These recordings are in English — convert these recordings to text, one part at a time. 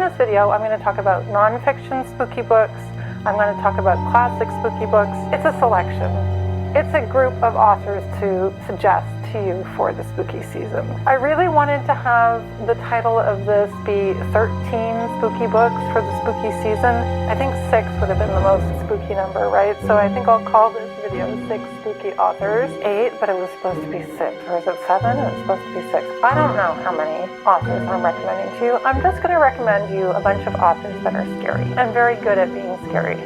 this video, I'm going to talk about nonfiction spooky books. I'm going to talk about classic spooky books. It's a selection. It's a group of authors to suggest to you for the spooky season. I really wanted to have the title of this be 13 spooky books for the spooky season. I think 6 would have been the most spooky number, right? So I think I'll call this video 6 spooky authors. 8, but it was supposed to be 6. Or is it 7? It's supposed to be 6. I don't know how many authors I'm recommending to you. I'm just going to recommend you a bunch of authors that are scary and very good at being scary.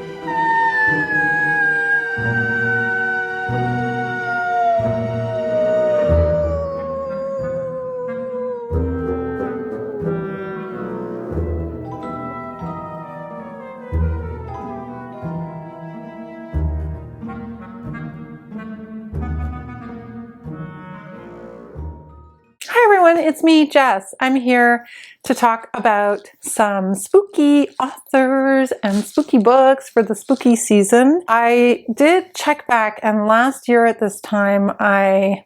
It's me, Jess. I'm here to talk about some spooky authors and spooky books for the spooky season. I did check back, and last year at this time I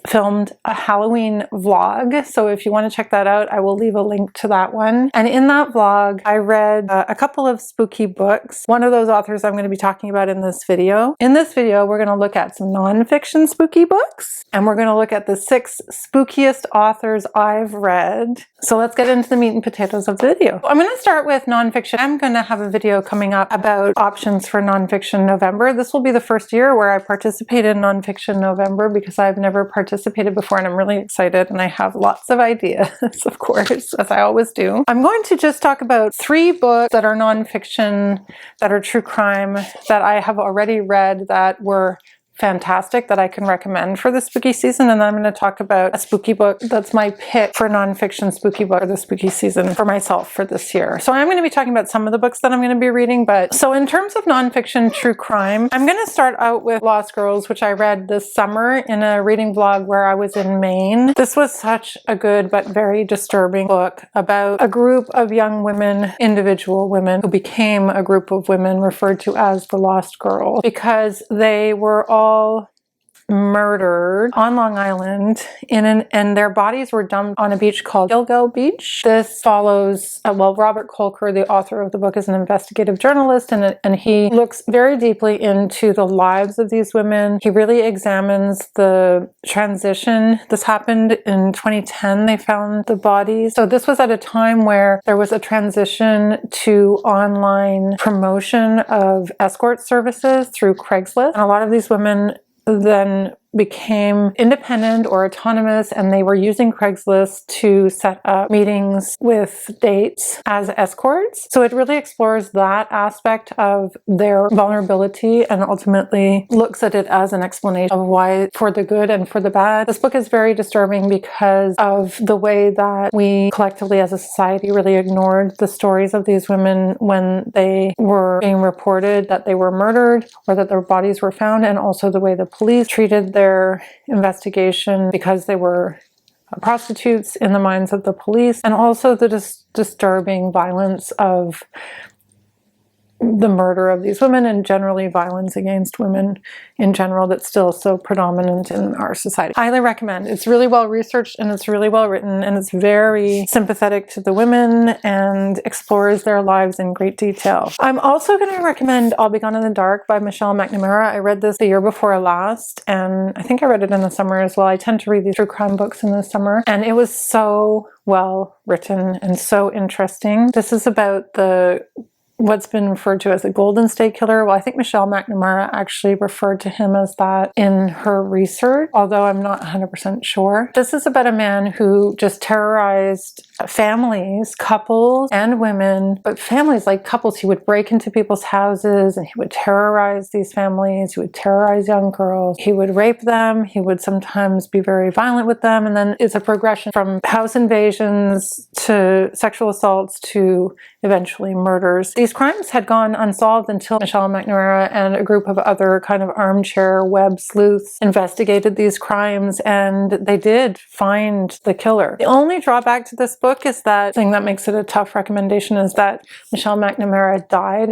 filmed a Halloween vlog, so if you want to check that out, I will leave a link to that one. And in that vlog, I read a couple of spooky books. One of those authors I'm going to be talking about in this video. In this video, we're going to look at some nonfiction spooky books, and we're going to look at the 6 spookiest authors I've read. So let's get into the meat and potatoes of the video. I'm going to start with nonfiction. I'm going to have a video coming up about options for nonfiction November. This will be the first year where I participate in nonfiction November because I've never participated before, and I'm really excited, and I have lots of ideas, of course, as I always do. I'm going to just talk about 3 books that are nonfiction, that are true crime, that I have already read that were fantastic, that I can recommend for the spooky season, and then I'm going to talk about a spooky book that's my pick for nonfiction spooky book for the spooky season for myself for this year. So I'm going to be talking about some of the books that I'm going to be reading, but so in terms of nonfiction true crime, I'm going to start out with Lost Girls, which I read this summer in a reading vlog where I was in Maine. This was such a good but very disturbing book about a group of young women, individual women, who became a group of women referred to as the Lost Girls because they were all murdered on Long Island and their bodies were dumped on a beach called Gillian Beach. This follows, Robert Kolker, the author of the book, is an investigative journalist, and he looks very deeply into the lives of these women. He really examines the transition. This happened in 2010. They found the bodies. So this was at a time where there was a transition to online promotion of escort services through Craigslist. And a lot of these women then became independent or autonomous, and they were using Craigslist to set up meetings with dates as escorts. So it really explores that aspect of their vulnerability and ultimately looks at it as an explanation of why, for the good and for the bad. This book is very disturbing because of the way that we collectively as a society really ignored the stories of these women when they were being reported that they were murdered or that their bodies were found, and also the way the police treated their investigation because they were prostitutes in the minds of the police, and also the disturbing violence of the murder of these women and generally violence against women in general that's still so predominant in our society. Highly recommend. It's really well researched and it's really well written, and it's very sympathetic to the women and explores their lives in great detail. I'm also going to recommend I'll Be Gone in the Dark by MacNammara. I read this the year before last, and I think I read it in the summer as well. I tend to read these true crime books in the summer, and it was so well written and so interesting. This is about what's been referred to as the Golden State Killer. Well, I think MacNammara actually referred to him as that in her research, although I'm not 100% sure. This is about a man who just terrorized families, couples and women, but families like couples. He would break into people's houses and he would terrorize these families. He would terrorize young girls. He would rape them. He would sometimes be very violent with them. And then it's a progression from house invasions to sexual assaults to eventually murders. These these crimes had gone unsolved until Michelle MacNammara and a group of other kind of armchair web sleuths investigated these crimes, and they did find the killer. The only drawback to this book is that thing that makes it a tough recommendation is that Michelle MacNammara died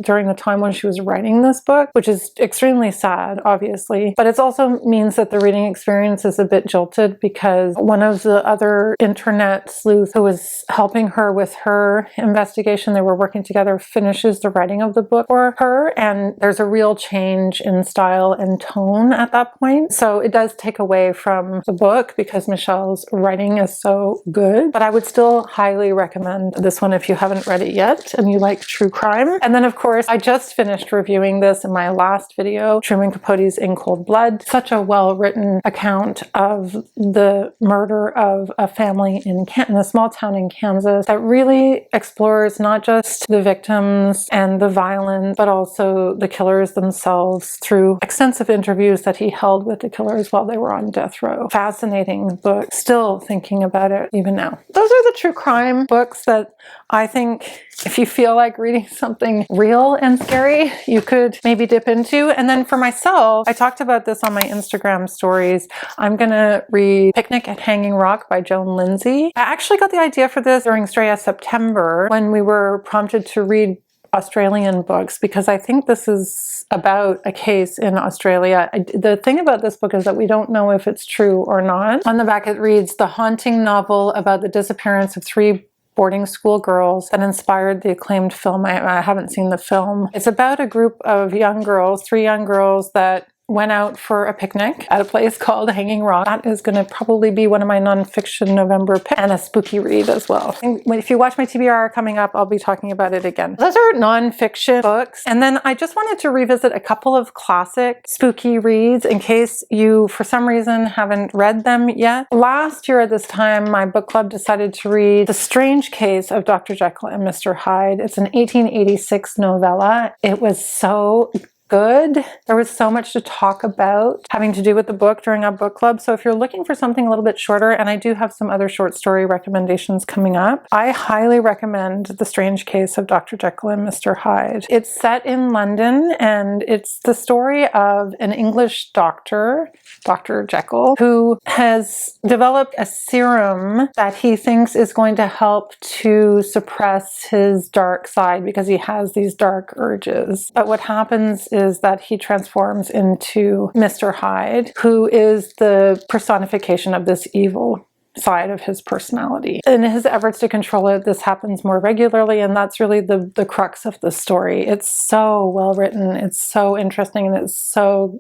during the time when she was writing this book, which is extremely sad, obviously. But it also means that the reading experience is a bit jilted because one of the other internet sleuths who was helping her with her investigation, they were working together, finishes the writing of the book for her, and there's a real change in style and tone at that point. So it does take away from the book because Michelle's writing is so good. But I would still highly recommend this one if you haven't read it yet and you like true crime. And then, of course, I just finished reviewing this in my last video, Truman Capote's In Cold Blood. Such a well-written account of the murder of a family in a small town in Kansas that really explores not just the victims and the violence, but also the killers themselves through extensive interviews that he held with the killers while they were on death row. Fascinating book. Still thinking about it even now. Those are the true crime books that I think if you feel like reading something real and scary, you could maybe dip into. And then for myself, I talked about this on my Instagram stories. I'm gonna read Picnic at Hanging Rock by Joan Lindsey. I actually got the idea for this during Straya September when we were prompted to read Australian books, because I think this is about a case in Australia. The thing about this book is that we don't know if it's true or not. On the back it reads, "The haunting novel about the disappearance of 3 boarding school girls that inspired the acclaimed film." I haven't seen the film. It's about a group of young girls, 3 young girls that went out for a picnic at a place called Hanging Rock. That is going to probably be one of my nonfiction November picks, and a spooky read as well. If you watch my TBR coming up, I'll be talking about it again. Those are nonfiction books. And then I just wanted to revisit a couple of classic spooky reads in case you, for some reason, haven't read them yet. Last year at this time, my book club decided to read The Strange Case of Dr. Jekyll and Mr. Hyde. It's an 1886 novella. It was so good. There was so much to talk about having to do with the book during our book club. So if you're looking for something a little bit shorter, and I do have some other short story recommendations coming up, I highly recommend The Strange Case of Dr. Jekyll and Mr. Hyde. It's set in London, and it's the story of an English doctor, Dr. Jekyll, who has developed a serum that he thinks is going to help to suppress his dark side because he has these dark urges. But what happens is that he transforms into Mr. Hyde, who is the personification of this evil side of his personality. In his efforts to control it, this happens more regularly, and that's really the crux of the story. It's so well written, it's so interesting, and it's so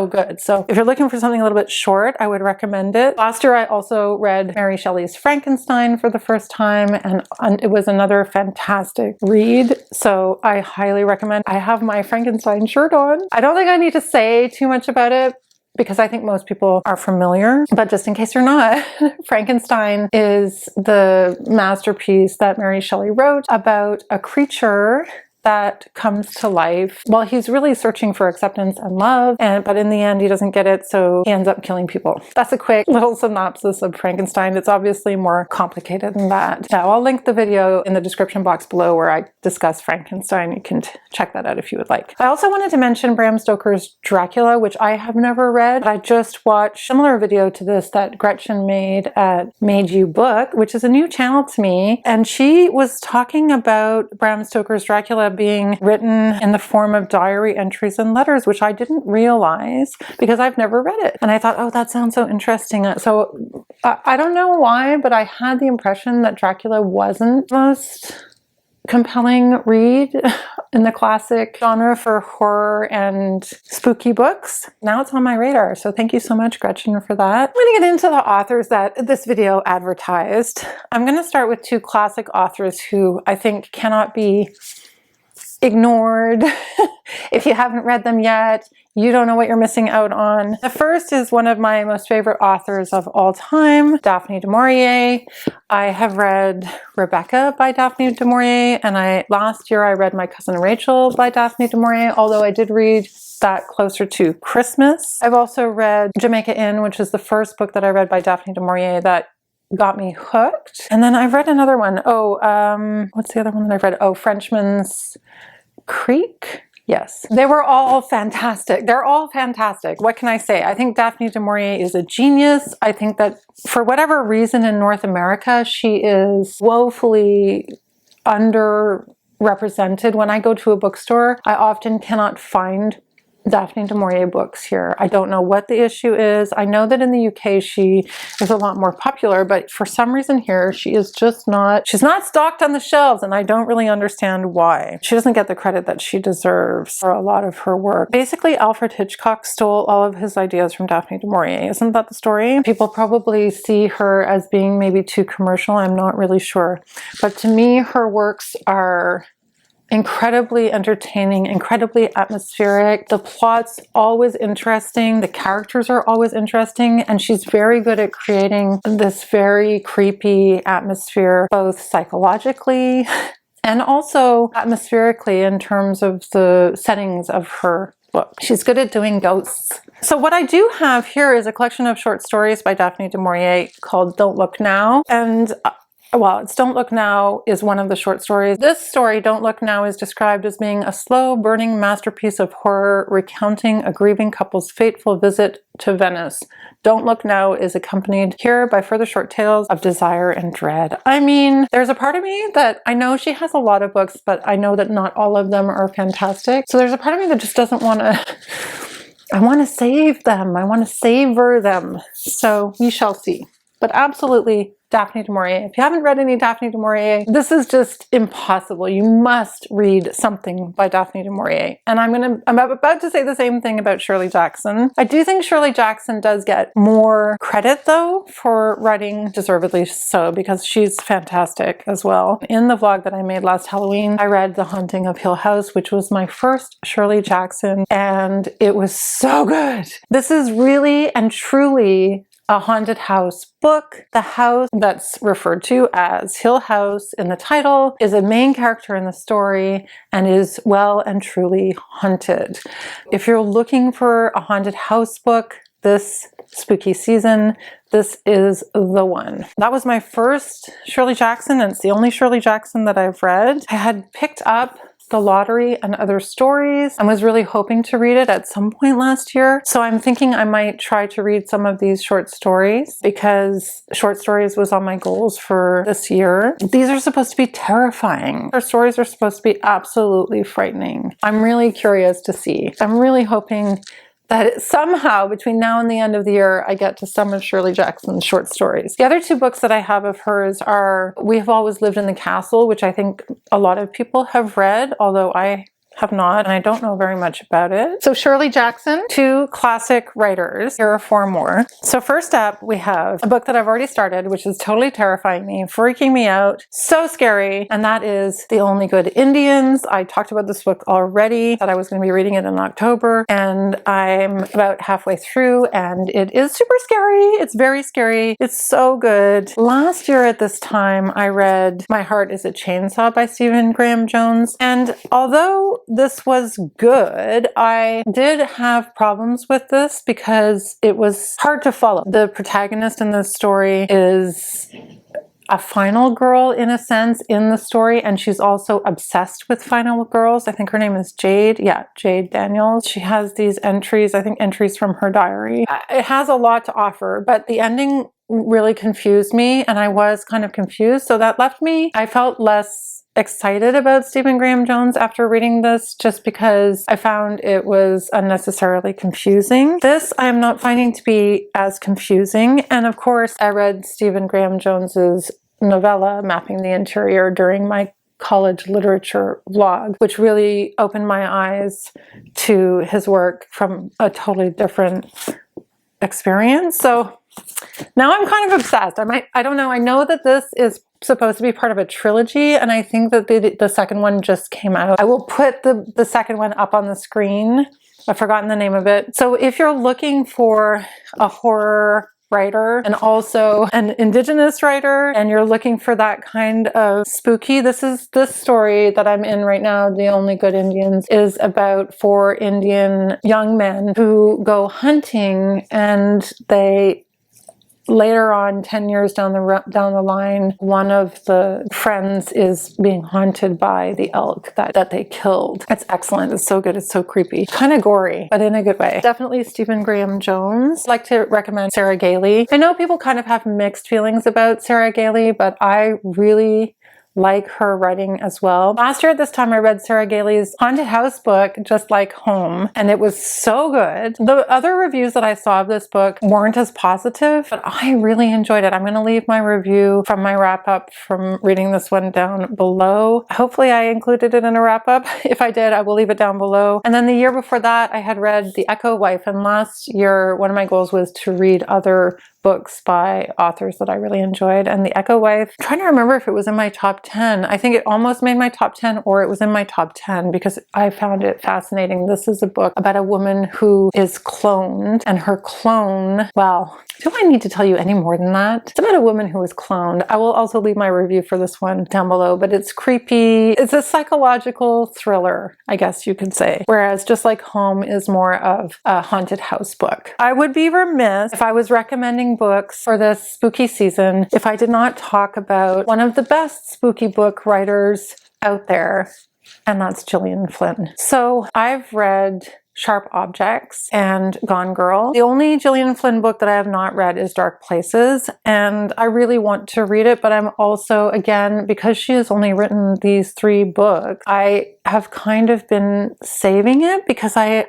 good. So if you're looking for something a little bit short, I would recommend it. Last year I also read Mary Shelley's Frankenstein for the first time, and it was another fantastic read. So I highly recommend. I have my Frankenstein shirt on. I don't think I need to say too much about it because I think most people are familiar, but just in case you're not, Frankenstein is the masterpiece that Mary Shelley wrote about a creature that comes to life while he's really searching for acceptance and love, but in the end he doesn't get it, so he ends up killing people. That's a quick little synopsis of Frankenstein. It's obviously more complicated than that. Now I'll link the video in the description box below where I discuss Frankenstein. You can check that out if you would like. I also wanted to mention Bram Stoker's Dracula, which I have never read. I just watched a similar video to this that Gretchen made at Made You Book, which is a new channel to me, and she was talking about Bram Stoker's Dracula being written in the form of diary entries and letters, which I didn't realize because I've never read it. And I thought, oh, that sounds so interesting. So I don't know why, but I had the impression that Dracula wasn't the most compelling read in the classic genre for horror and spooky books. Now it's on my radar, so thank you so much, Gretchen, for that. I'm going to get into the authors that this video advertised. I'm going to start with 2 classic authors who I think cannot be ignored. If you haven't read them yet, you don't know what you're missing out on. The first is one of my most favorite authors of all time, Daphne du Maurier. I have read Rebecca by Daphne du Maurier, and last year I read My Cousin Rachel by Daphne du Maurier, although I did read that closer to Christmas. I've also read Jamaica Inn, which is the first book that I read by Daphne du Maurier that got me hooked. And then I've read another one. What's the other one that I've read? Oh, Frenchman's Creek. Yes, they were all fantastic. They're all fantastic. What can I say? I think Daphne du Maurier is a genius. I think that for whatever reason in North America, she is woefully underrepresented. When I go to a bookstore, I often cannot find Daphne du Maurier books here. I don't know what the issue is. I know that in the UK she is a lot more popular, but for some reason here she is just not, she's not stocked on the shelves, and I don't really understand why. She doesn't get the credit that she deserves for a lot of her work. Basically, Alfred Hitchcock stole all of his ideas from Daphne du Maurier. Isn't that the story? People probably see her as being maybe too commercial. I'm not really sure. But to me, her works are incredibly entertaining, incredibly atmospheric. The plot's always interesting. The characters are always interesting. And she's very good at creating this very creepy atmosphere, both psychologically and also atmospherically in terms of the settings of her book. She's good at doing ghosts. So what I do have here is a collection of short stories by Daphne du Maurier called Don't Look Now. And well, it's Don't Look Now is one of the short stories. This story, Don't Look Now, is described as being a slow burning masterpiece of horror recounting a grieving couple's fateful visit to Venice. Don't Look Now is accompanied here by further short tales of desire and dread. I mean, there's a part of me that I know she has a lot of books, but I know that not all of them are fantastic. So there's a part of me that just doesn't want to, I want to save them. I want to savor them. So we shall see. But absolutely, Daphne du Maurier. If you haven't read any Daphne du Maurier, this is just impossible. You must read something by Daphne du Maurier. And I'm about to say the same thing about Shirley Jackson. I do think Shirley Jackson does get more credit though for writing, deservedly so, because she's fantastic as well. In the vlog that I made last Halloween, I read The Haunting of Hill House, which was my first Shirley Jackson, and it was so good. This is really and truly a haunted house book. The house that's referred to as Hill House in the title is a main character in the story and is well and truly haunted. If you're looking for a haunted house book this spooky season, this is the one. That was my first Shirley Jackson, and it's the only Shirley Jackson that I've read. I had picked up The Lottery and Other Stories and was really hoping to read it at some point last year. So I'm thinking I might try to read some of these short stories because short stories was on my goals for this year. These are supposed to be terrifying. Her stories are supposed to be absolutely frightening. I'm really curious to see. I'm really hoping that somehow between now and the end of the year, I get to some of Shirley Jackson's short stories. The other two books that I have of hers are We Have Always Lived in the Castle, which I think a lot of people have read, although I have not, and I don't know very much about it. So Shirley Jackson, two classic writers. Here are four more. So first up, we have a book that I've already started, which is totally terrifying me, freaking me out, so scary, and that is The Only Good Indians. I talked about this book already, that I was going to be reading it in October, and I'm about halfway through, and it is super scary. It's very scary. It's so good. Last year at this time, I read My Heart is a Chainsaw by Stephen Graham Jones, and although this was good, I did have problems with this because it was hard to follow. The protagonist in this story is a final girl in a sense in the story, and she's also obsessed with final girls. I think her name is Jade. Yeah, Jade Daniels. She has these entries, I think entries from her diary. It has a lot to offer, but the ending really confused me, and I was kind of confused. So that left me, I felt less excited about Stephen Graham Jones after reading this, just because I found it was unnecessarily confusing. This I'm not finding to be as confusing. And of course, I read Stephen Graham Jones's novella, Mapping the Interior, during my college literature vlog, which really opened my eyes to his work from a totally different experience. So now I'm kind of obsessed. I don't know. I know that this is supposed to be part of a trilogy, and I think that the second one just came out. I will put the second one up on the screen. I've forgotten the name of it. So if you're looking for a horror writer and also an Indigenous writer, and you're looking for that kind of spooky, this story that I'm in right now, The Only Good Indians, is about four Indian young men who go hunting, and they later on, 10 years down the line, one of the friends is being haunted by the elk that they killed. It's excellent. It's so good. It's so creepy. Kind of gory, but in a good way. Definitely Stephen Graham Jones. I'd like to recommend Sarah Gailey. I know people kind of have mixed feelings about Sarah Gailey, but I really like her writing as well. Last year at this time I read Sarah Gailey's haunted house book, Just Like Home, and it was so good. The other reviews that I saw of this book weren't as positive, but I really enjoyed it. I'm going to leave my review from my wrap-up from reading this one down below. Hopefully I included it in a wrap-up. If I did, I will leave it down below. And then the year before that I had read The Echo Wife, and last year one of my goals was to read other books by authors that I really enjoyed, and The Echo Wife, I'm trying to remember if it was in my top 10. I think it almost made my top 10, or it was in my top 10, because I found it fascinating. This is a book about a woman who is cloned, and her clone, well, do I need to tell you any more than that? It's about a woman who is cloned. I will also leave my review for this one down below, but it's creepy. It's a psychological thriller, I guess you could say, whereas Just Like Home is more of a haunted house book. I would be remiss if I was recommending books for this spooky season if I did not talk about one of the best spooky book writers out there, and that's Gillian Flynn. So I've read Sharp Objects and Gone Girl. The only Gillian Flynn book that I have not read is Dark Places, and I really want to read it, but I'm also, again, because she has only written these 3 books, I have kind of been saving it because I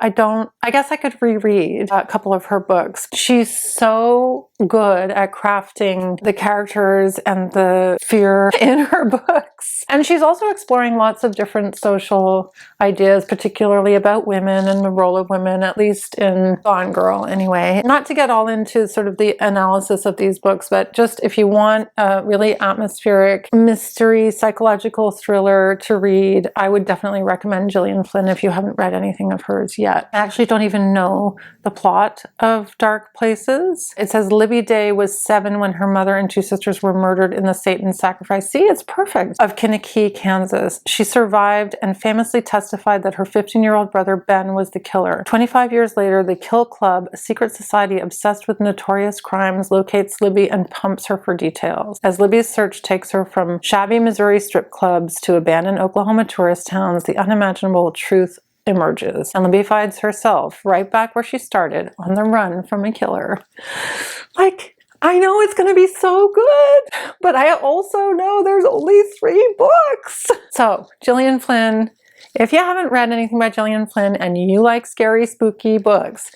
guess I could reread a couple of her books. She's so good at crafting the characters and the fear in her books. And she's also exploring lots of different social ideas, particularly about women and the role of women, at least in Gone Girl anyway. Not to get all into sort of the analysis of these books, but just if you want a really atmospheric mystery psychological thriller to read, I would definitely recommend Gillian Flynn if you haven't read anything of hers yet. I actually don't even know the plot of Dark Places. It says Libby Day was 7 when her mother and 2 sisters were murdered in the Satan sacrifice. See, it's perfect. Of Kinnicky, Kansas. She survived and famously testified that her 15-year-old brother Ben was the killer. 25 years later, the Kill Club, a secret society obsessed with notorious crimes, locates Libby and pumps her for details. As Libby's search takes her from shabby Missouri strip clubs to abandoned Oklahoma tourist towns, the unimaginable truth emerges, and Libby finds herself right back where she started, on the run from a killer. Like, I know it's going to be so good, but I also know there's only 3 books. So, Gillian Flynn, if you haven't read anything by Gillian Flynn and you like scary, spooky books,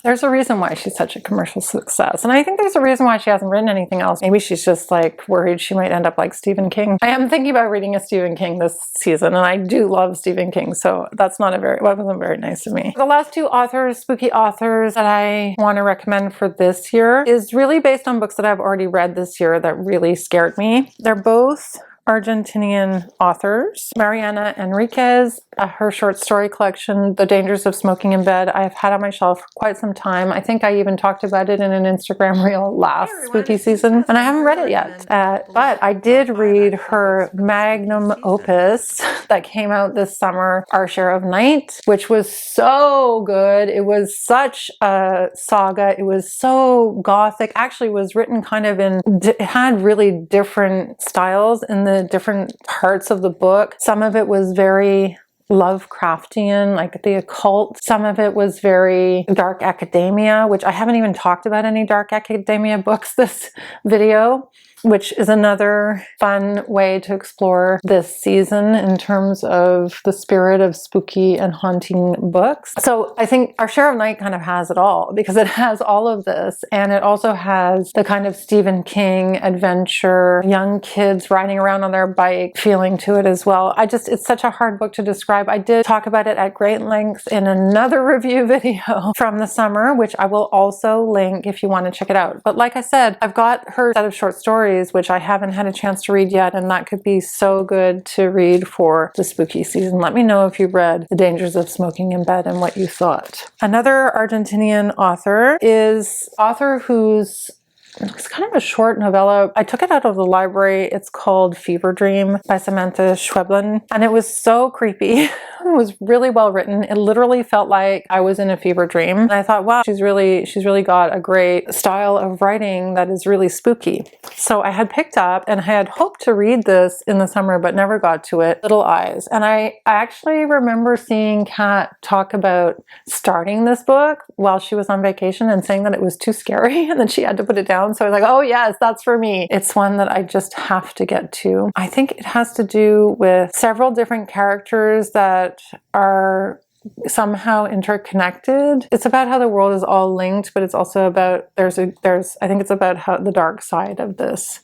there's a reason why she's such a commercial success. And I think there's a reason why she hasn't written anything else. Maybe she's just like worried she might end up like Stephen King. I am thinking about reading a Stephen King this season, and I do love Stephen King, so that wasn't very nice of me. The last 2 authors, spooky authors, that I want to recommend for this year is really based on books that I've already read this year that really scared me. They're both Argentinian authors. Mariana Enriquez, her short story collection, The Dangers of Smoking in Bed, I've had on my shelf for quite some time. I think I even talked about it in an Instagram reel last spooky season, and I haven't read it yet. But I did read her magnum opus that came out this summer, Our Share of Night, which was so good. It was such a saga. It was so gothic. Actually, it was written kind of in, it had really different styles in the different parts of the book. Some of it was very Lovecraftian, like the occult. Some of it was very dark academia, which I haven't even talked about any dark academia books this video, which is another fun way to explore this season in terms of the spirit of spooky and haunting books. So I think Our Share of Night kind of has it all, because it has all of this, and it also has the kind of Stephen King adventure, young kids riding around on their bike feeling to it as well. It's such a hard book to describe. I did talk about it at great length in another review video from the summer, which I will also link if you want to check it out. But like I said, I've got her set of short stories, which I haven't had a chance to read yet, and that could be so good to read for the spooky season. Let me know if you read The Dangers of Smoking in Bed and what you thought. Another Argentinian author is author whose It's kind of a short novella. I took it out of the library. It's called Fever Dream by Samanta Schweblin, and it was so creepy. It was really well written. It literally felt like I was in a fever dream. And I thought, wow, she's really got a great style of writing that is really spooky. So I had picked up and I had hoped to read this in the summer, but never got to it, Little Eyes. And I actually remember seeing Kat talk about starting this book while she was on vacation and saying that it was too scary and that she had to put it down. So I was like, oh yes, that's for me. It's one that I just have to get to. I think it has to do with several different characters that are somehow interconnected. It's about how the world is all linked, but it's also about, I think it's about how the dark side of this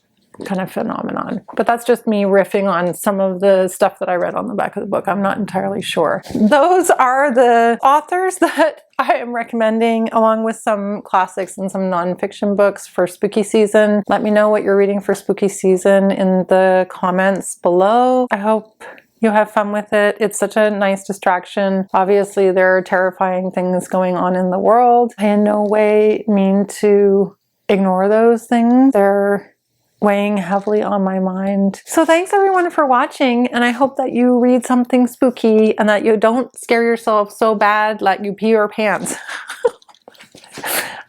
kind of phenomenon. But that's just me riffing on some of the stuff that I read on the back of the book. I'm not entirely sure. Those are the authors that I am recommending, along with some classics and some nonfiction books for spooky season. Let me know what you're reading for spooky season in the comments below. I hope you have fun with it. It's such a nice distraction. Obviously, there are terrifying things going on in the world. I in no way mean to ignore those things. They're weighing heavily on my mind. So thanks everyone for watching, and I hope that you read something spooky and that you don't scare yourself so bad like you pee your pants.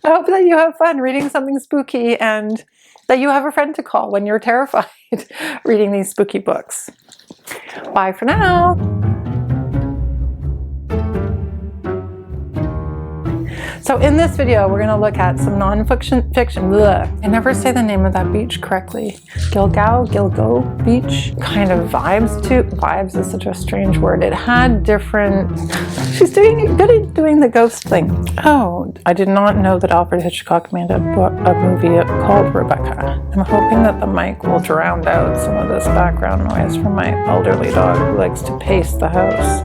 I hope that you have fun reading something spooky and that you have a friend to call when you're terrified reading these spooky books. Bye for now. So in this video, we're going to look at some non-fiction. I never say the name of that beach correctly. Gilgo Beach. Kind of vibes to. Vibes is such a strange word. It had different. She's doing good at doing the ghost thing. Oh, I did not know that Alfred Hitchcock made a movie called Rebecca. I'm hoping that the mic will drown out some of this background noise from my elderly dog who likes to pace the house.